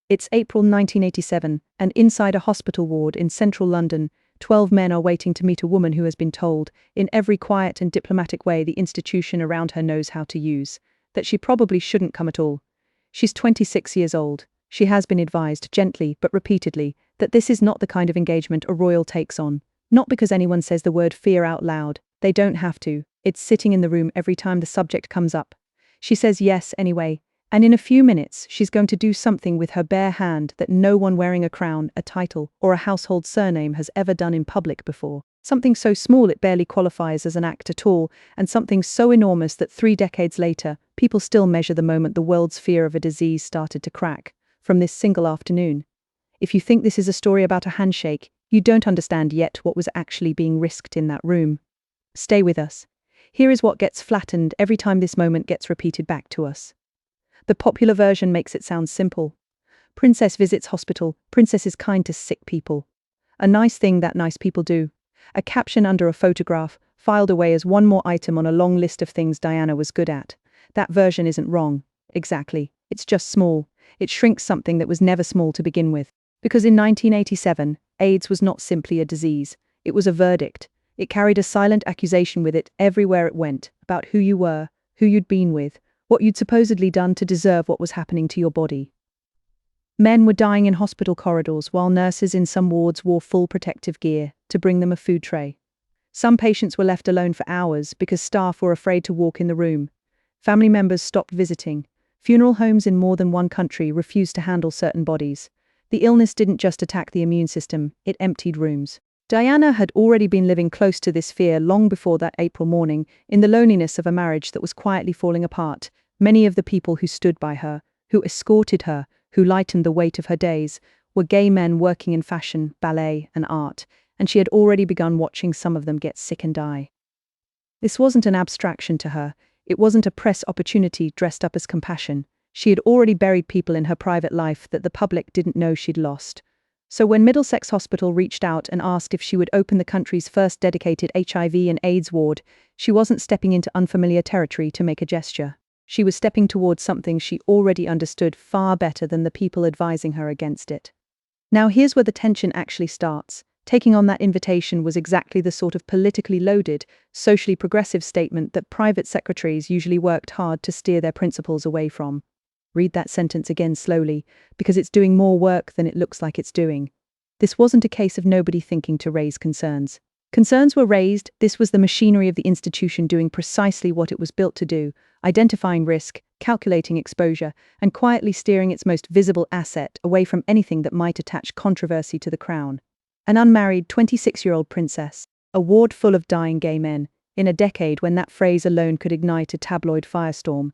It's April 1987, and inside a hospital ward in central London, 12 men are waiting to meet a woman who has been told, in every quiet and diplomatic way the institution around her knows how to use, that she probably shouldn't come at all. She's 26 years old. She has been advised, gently but repeatedly, that this is not the kind of engagement a royal takes on. Not because anyone says the word fear out loud. They don't have to. It's sitting in the room every time the subject comes up. She says yes anyway. And in a few minutes, she's going to do something with her bare hand that no one wearing a crown, a title, or a household surname has ever done in public before. Something so small it barely qualifies as an act at all, and something so enormous that 3 decades later, people still measure the moment the world's fear of a disease started to crack, from this single afternoon. If you think this is a story about a handshake, you don't understand yet what was actually being risked in that room. Stay with us. Here is what gets flattened every time this moment gets repeated back to us. The popular version makes it sound simple. Princess visits hospital, princess is kind to sick people. A nice thing that nice people do. A caption under a photograph, filed away as one more item on a long list of things Diana was good at. That version isn't wrong. Exactly. It's just small. It shrinks something that was never small to begin with. Because in 1987, AIDS was not simply a disease. It was a verdict. It carried a silent accusation with it everywhere it went, about who you were, who you'd been with, what you'd supposedly done to deserve what was happening to your body. Men were dying in hospital corridors while nurses in some wards wore full protective gear to bring them a food tray. Some patients were left alone for hours because staff were afraid to walk in the room. Family members stopped visiting. Funeral homes in more than one country refused to handle certain bodies. The illness didn't just attack the immune system, it emptied rooms. Diana had already been living close to this fear long before that April morning, in the loneliness of a marriage that was quietly falling apart. Many of the people who stood by her, who escorted her, who lightened the weight of her days, were gay men working in fashion, ballet, and art, and she had already begun watching some of them get sick and die. This wasn't an abstraction to her. It wasn't a press opportunity dressed up as compassion. She had already buried people in her private life that the public didn't know she'd lost. So when Middlesex Hospital reached out and asked if she would open the country's first dedicated HIV and AIDS ward, she wasn't stepping into unfamiliar territory to make a gesture. She was stepping towards something she already understood far better than the people advising her against it. Now here's where the tension actually starts. Taking on that invitation was exactly the sort of politically loaded, socially progressive statement that private secretaries usually worked hard to steer their principals away from. Read that sentence again slowly, because it's doing more work than it looks like it's doing. This wasn't a case of nobody thinking to raise concerns. Concerns were raised. This was the machinery of the institution doing precisely what it was built to do, identifying risk, calculating exposure, and quietly steering its most visible asset away from anything that might attach controversy to the crown. An unmarried 26-year-old princess, a ward full of dying gay men, in a decade when that phrase alone could ignite a tabloid firestorm.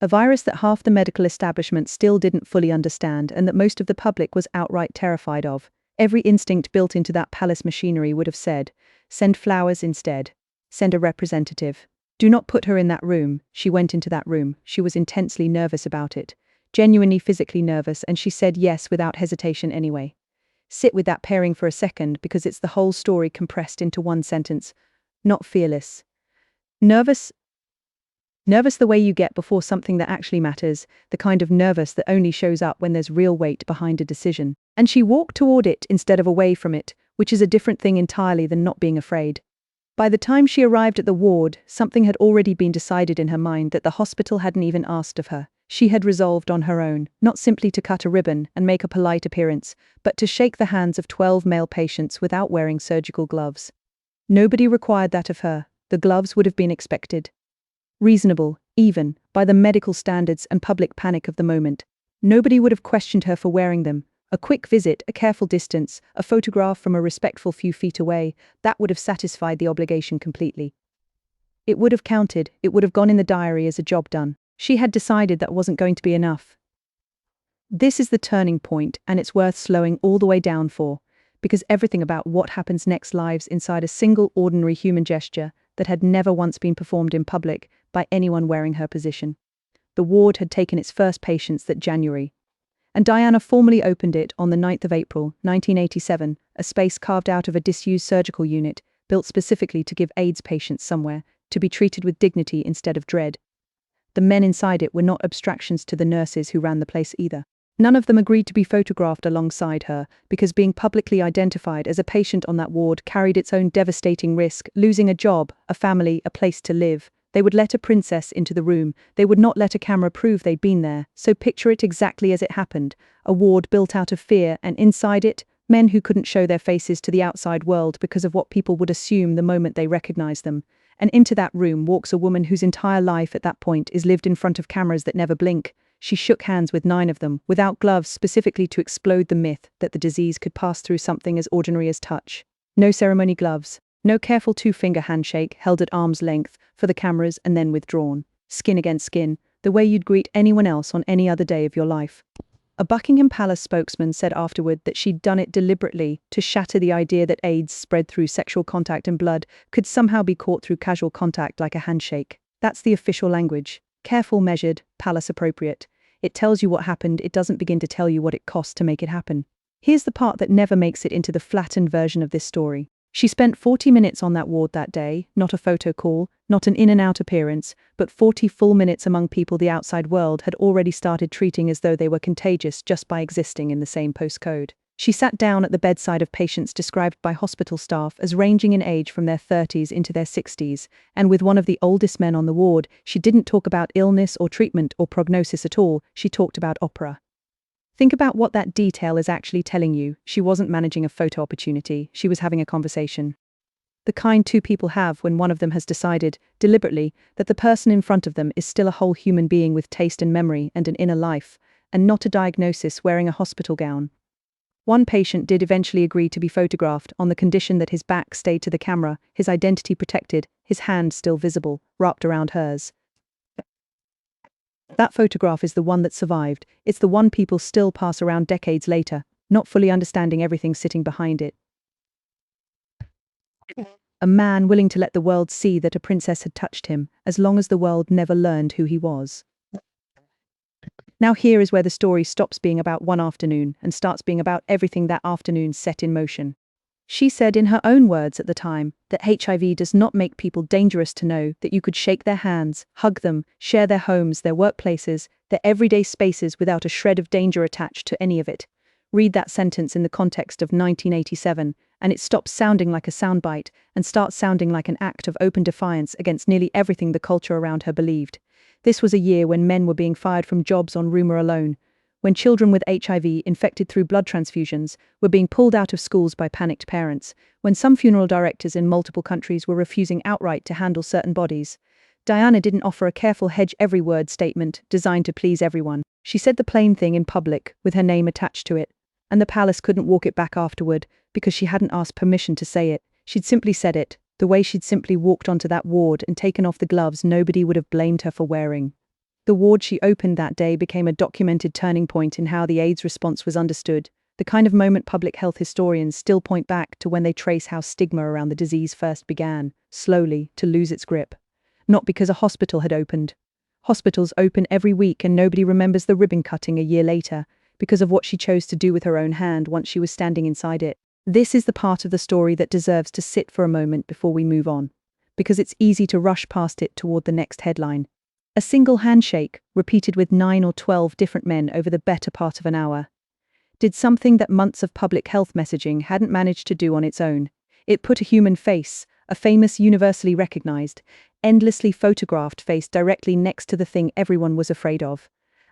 A virus that half the medical establishment still didn't fully understand and that most of the public was outright terrified of. Every instinct built into that palace machinery would have said, send flowers instead. Send a representative. Do not put her in that room. She went into that room. She was intensely nervous about it. Genuinely physically nervous, and she said yes without hesitation anyway. Sit with that pairing for a second because it's the whole story compressed into one sentence. Not fearless. Nervous the way you get before something that actually matters, the kind of nervous that only shows up when there's real weight behind a decision. And she walked toward it instead of away from it, which is a different thing entirely than not being afraid. By the time she arrived at the ward, something had already been decided in her mind that the hospital hadn't even asked of her. She had resolved on her own, not simply to cut a ribbon and make a polite appearance, but to shake the hands of 12 male patients without wearing surgical gloves. Nobody required that of her. The gloves would have been expected. Reasonable, even, by the medical standards and public panic of the moment. Nobody would have questioned her for wearing them. A quick visit, a careful distance, a photograph from a respectful few feet away, that would have satisfied the obligation completely. It would have counted, it would have gone in the diary as a job done. She had decided that wasn't going to be enough. This is the turning point, and it's worth slowing all the way down for, because everything about what happens next lives inside a single ordinary human gesture that had never once been performed in public by anyone wearing her position. The ward had taken its first patients that January, and Diana formally opened it on the 9th of April, 1987, a space carved out of a disused surgical unit, built specifically to give AIDS patients somewhere, to be treated with dignity instead of dread. The men inside it were not abstractions to the nurses who ran the place either. None of them agreed to be photographed alongside her, because being publicly identified as a patient on that ward carried its own devastating risk: losing a job, a family, a place to live. They would let a princess into the room. They would not let a camera prove they'd been there. So picture it exactly as it happened: a ward built out of fear, and inside it, men who couldn't show their faces to the outside world because of what people would assume the moment they recognized them. And into that room walks a woman whose entire life at that point is lived in front of cameras that never blink. She shook hands with 9 of them, without gloves, specifically to explode the myth that the disease could pass through something as ordinary as touch. No ceremony gloves, no careful 2-finger handshake held at arm's length for the cameras and then withdrawn. Skin against skin, the way you'd greet anyone else on any other day of your life. A Buckingham Palace spokesman said afterward that she'd done it deliberately to shatter the idea that AIDS spread through sexual contact, and blood could somehow be caught through casual contact like a handshake. That's the official language. Careful, measured, palace appropriate. It tells you what happened, it doesn't begin to tell you what it cost to make it happen. Here's the part that never makes it into the flattened version of this story. She spent 40 minutes on that ward that day, not a photo call, not an in-and-out appearance, but 40 full minutes among people the outside world had already started treating as though they were contagious just by existing in the same postcode. She sat down at the bedside of patients described by hospital staff as ranging in age from their 30s into their 60s, and with one of the oldest men on the ward, she didn't talk about illness or treatment or prognosis at all. She talked about opera. Think about what that detail is actually telling you. She wasn't managing a photo opportunity, she was having a conversation. The kind two people have when one of them has decided, deliberately, that the person in front of them is still a whole human being with taste and memory and an inner life, and not a diagnosis wearing a hospital gown. One patient did eventually agree to be photographed on the condition that his back stayed to the camera, his identity protected, his hand still visible, wrapped around hers. That photograph is the one that survived. It's the one people still pass around decades later, not fully understanding everything sitting behind it. A man willing to let the world see that a princess had touched him, as long as the world never learned who he was. Now here is where the story stops being about one afternoon and starts being about everything that afternoon set in motion. She said in her own words at the time that HIV does not make people dangerous to know that you could shake their hands, hug them, share their homes, their workplaces, their everyday spaces without a shred of danger attached to any of it. Read that sentence in the context of 1987, and it stops sounding like a soundbite and starts sounding like an act of open defiance against nearly everything the culture around her believed. This was a year when men were being fired from jobs on rumor alone, when children with HIV infected through blood transfusions were being pulled out of schools by panicked parents, when some funeral directors in multiple countries were refusing outright to handle certain bodies. Diana didn't offer a careful hedge every word statement designed to please everyone. She said the plain thing in public with her name attached to it, and the palace couldn't walk it back afterward because she hadn't asked permission to say it. She'd simply said it, the way she'd simply walked onto that ward and taken off the gloves nobody would have blamed her for wearing. The ward she opened that day became a documented turning point in how the AIDS response was understood, the kind of moment public health historians still point back to when they trace how stigma around the disease first began, slowly, to lose its grip. Not because a hospital had opened. Hospitals open every week and nobody remembers the ribbon cutting a year later, because of what she chose to do with her own hand once she was standing inside it. This is the part of the story that deserves to sit for a moment before we move on, because it's easy to rush past it toward the next headline. A single handshake, repeated with 9 or 12 different men over the better part of an hour, did something that months of public health messaging hadn't managed to do on its own. It put a human face, a famous, universally recognized, endlessly photographed face directly next to the thing everyone was afraid of,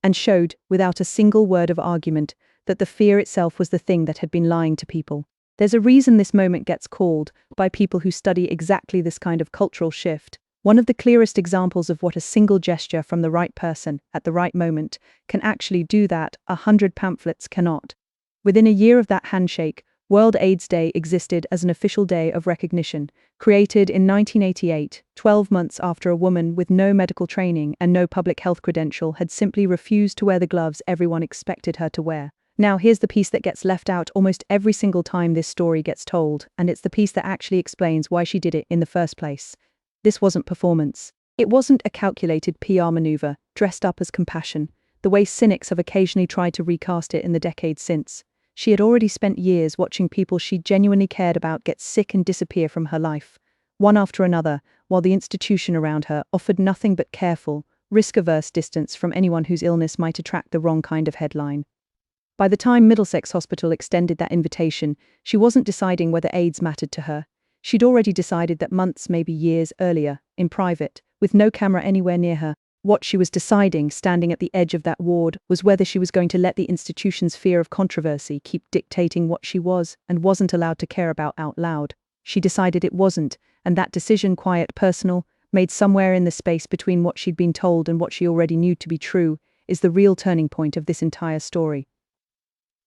and showed, without a single word of argument, that the fear itself was the thing that had been lying to people. There's a reason this moment gets called, by people who study exactly this kind of cultural shift, one of the clearest examples of what a single gesture from the right person, at the right moment, can actually do that 100 pamphlets cannot. Within a year of that handshake, World AIDS Day existed as an official day of recognition, created in 1988, 12 months after a woman with no medical training and no public health credential had simply refused to wear the gloves everyone expected her to wear. Now here's the piece that gets left out almost every single time this story gets told, and it's the piece that actually explains why she did it in the first place. This wasn't performance. It wasn't a calculated PR maneuver, dressed up as compassion, the way cynics have occasionally tried to recast it in the decades since. She had already spent years watching people she genuinely cared about get sick and disappear from her life, one after another, while the institution around her offered nothing but careful, risk-averse distance from anyone whose illness might attract the wrong kind of headline. By the time Middlesex Hospital extended that invitation, she wasn't deciding whether AIDS mattered to her. She'd already decided that months, maybe years earlier, in private, with no camera anywhere near her, what she was deciding, standing at the edge of that ward, was whether she was going to let the institution's fear of controversy keep dictating what she was and wasn't allowed to care about out loud. She decided it wasn't, and that decision, quiet, personal, made somewhere in the space between what she'd been told and what she already knew to be true, is the real turning point of this entire story.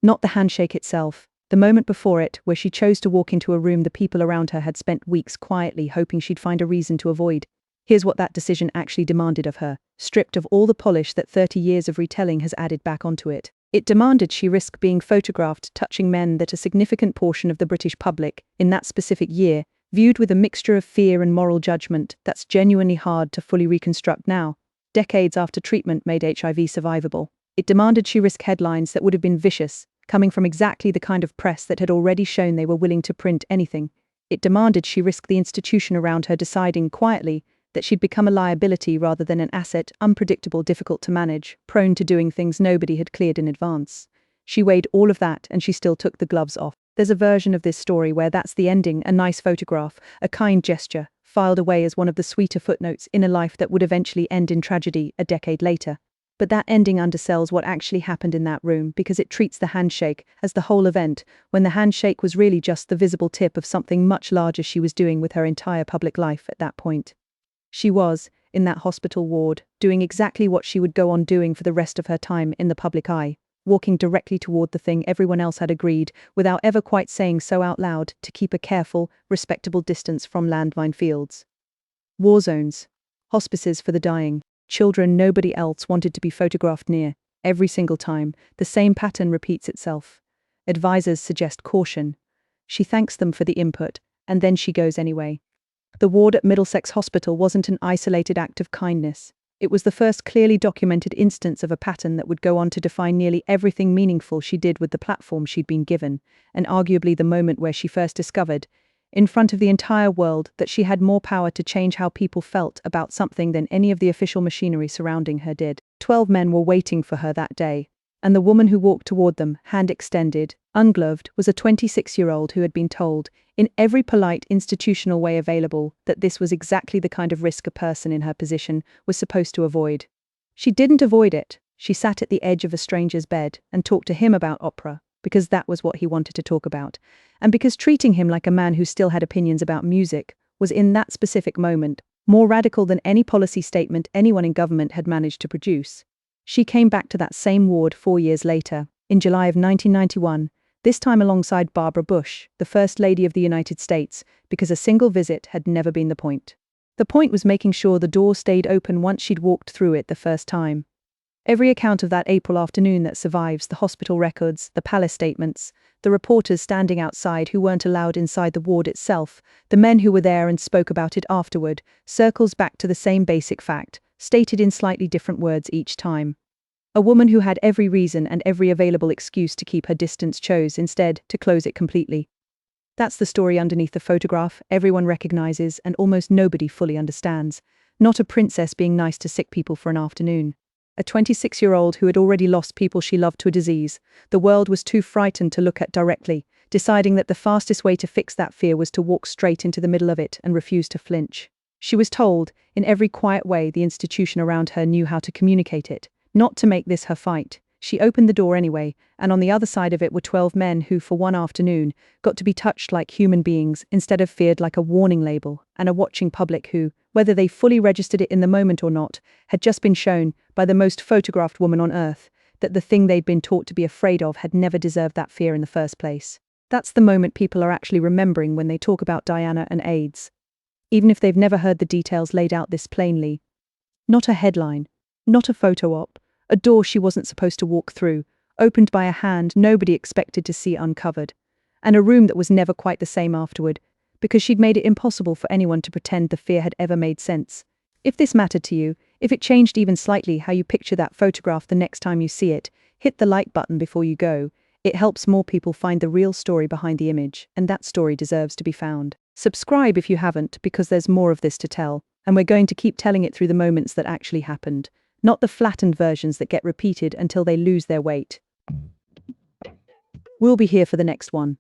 Not the handshake itself. The moment before it, where she chose to walk into a room the people around her had spent weeks quietly hoping she'd find a reason to avoid. Here's what that decision actually demanded of her, stripped of all the polish that 30 years of retelling has added back onto it. It demanded she risk being photographed touching men that a significant portion of the British public, in that specific year, viewed with a mixture of fear and moral judgment that's genuinely hard to fully reconstruct now, decades after treatment made HIV survivable. It demanded she risk headlines that would have been vicious, coming from exactly the kind of press that had already shown they were willing to print anything. It demanded she risk the institution around her deciding, quietly, that she'd become a liability rather than an asset, unpredictable, difficult to manage, prone to doing things nobody had cleared in advance. She weighed all of that, and she still took the gloves off. There's a version of this story where that's the ending, a nice photograph, a kind gesture, filed away as one of the sweeter footnotes in a life that would eventually end in tragedy a decade later. But that ending undersells what actually happened in that room because it treats the handshake as the whole event, when the handshake was really just the visible tip of something much larger she was doing with her entire public life at that point. She was, in that hospital ward, doing exactly what she would go on doing for the rest of her time in the public eye, walking directly toward the thing everyone else had agreed, without ever quite saying so out loud, to keep a careful, respectable distance from landmine fields. War zones. Hospices for the dying. Children nobody else wanted to be photographed near. Every single time, the same pattern repeats itself. Advisors suggest caution. She thanks them for the input, and then she goes anyway. The ward at Middlesex Hospital wasn't an isolated act of kindness. It was the first clearly documented instance of a pattern that would go on to define nearly everything meaningful she did with the platform she'd been given, and arguably the moment where she first discovered, in front of the entire world, that she had more power to change how people felt about something than any of the official machinery surrounding her did. 12 men were waiting for her that day, and the woman who walked toward them, hand extended, ungloved, was a 26-year-old who had been told, in every polite institutional way available, that this was exactly the kind of risk a person in her position was supposed to avoid. She didn't avoid it. She sat at the edge of a stranger's bed and talked to him about opera, because that was what he wanted to talk about, and because treating him like a man who still had opinions about music was, in that specific moment, more radical than any policy statement anyone in government had managed to produce. She came back to that same ward 4 years later, in July of 1991, this time alongside Barbara Bush, the First Lady of the United States, because a single visit had never been the point. The point was making sure the door stayed open once she'd walked through it the first time. Every account of that April afternoon that survives, the hospital records, the palace statements, the reporters standing outside who weren't allowed inside the ward itself, the men who were there and spoke about it afterward, circles back to the same basic fact, stated in slightly different words each time. A woman who had every reason and every available excuse to keep her distance chose instead to close it completely. That's the story underneath the photograph everyone recognizes and almost nobody fully understands. Not a princess being nice to sick people for an afternoon. A 26-year-old who had already lost people she loved to a disease. The world was too frightened to look at directly, deciding that the fastest way to fix that fear was to walk straight into the middle of it and refuse to flinch. She was told, in every quiet way the institution around her knew how to communicate it, not to make this her fight. She opened the door anyway, and on the other side of it were 12 men who, for one afternoon, got to be touched like human beings instead of feared like a warning label, and a watching public who, whether they fully registered it in the moment or not, had just been shown, by the most photographed woman on earth, that the thing they'd been taught to be afraid of had never deserved that fear in the first place. That's the moment people are actually remembering when they talk about Diana and AIDS. Even if they've never heard the details laid out this plainly. Not a headline, not a photo op, a door she wasn't supposed to walk through, opened by a hand nobody expected to see uncovered, and a room that was never quite the same afterward, because she'd made it impossible for anyone to pretend the fear had ever made sense. If this mattered to you, if it changed even slightly how you picture that photograph the next time you see it, hit the like button before you go. It helps more people find the real story behind the image, and that story deserves to be found. Subscribe if you haven't, because there's more of this to tell, and we're going to keep telling it through the moments that actually happened, not the flattened versions that get repeated until they lose their weight. We'll be here for the next one.